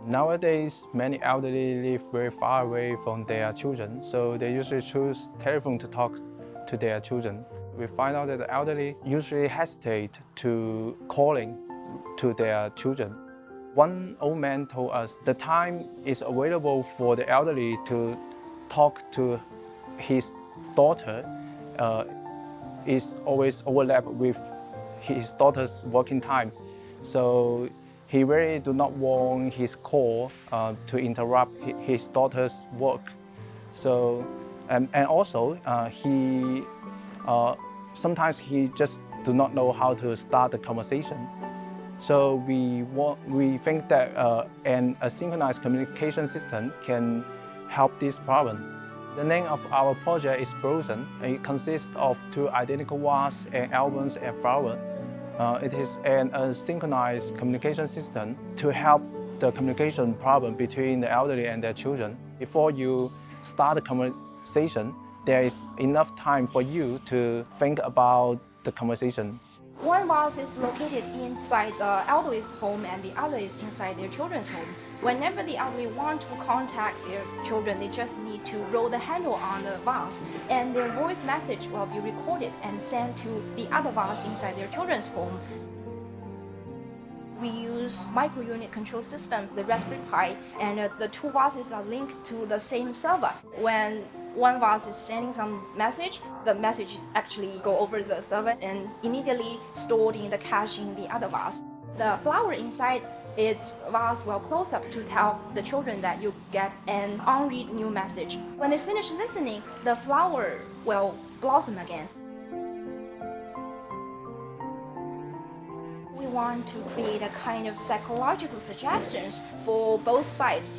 Nowadays, many elderly live very far away from their children, so they usually choose telephone to talk to their children. We find out that the elderly usually hesitate to calling to their children. One old man told us the time is available for the elderly to talk to his daughter is always overlapped with his daughter's working time. So he really do not want his call to interrupt his daughter's work. So, and also sometimes he just do not know how to start the conversation. So we think that an asynchronous communication system can help this problem. The name of our project is Frozen. It consists of two identical vases and albums and flowers. It is an asynchronous communication system to help the communication problem between the elderly and their children. Before you start the conversation, there is enough time for you to think about the conversation. One vase is located inside the elderly's home and the other is inside their children's home. Whenever the elderly want to contact their children, they just need to roll the handle on the vase and their voice message will be recorded and sent to the other vase inside their children's home. We use micro-unit control system, the Raspberry Pi, and the two vases are linked to the same server. When one vase is sending some message, the message is actually go over the server and immediately stored in the cache in the other vase. The flower inside its vase will close up to tell the children that you get an unread new message. When they finish listening, the flower will blossom again. We want to create a kind of psychological suggestions for both sides.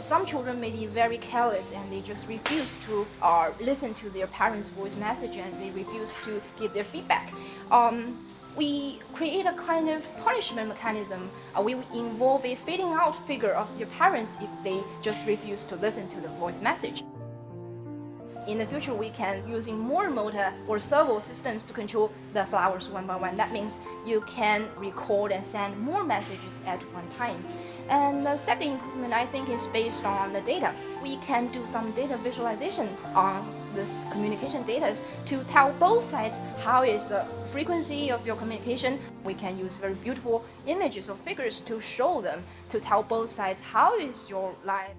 Some children may be very careless and they just refuse to listen to their parents' voice message and they refuse to give their feedback. We create a kind of punishment mechanism. We involve a fading out figure of their parents if they just refuse to listen to the voice message. In the future, we can using more motor or servo systems to control the flowers one by one. That means you can record and send more messages at one time. And the second improvement, I think, is based on the data. We can do some data visualization on this communication data to tell both sides how is the frequency of your communication. We can use very beautiful images or figures to show them, to tell both sides how is your life.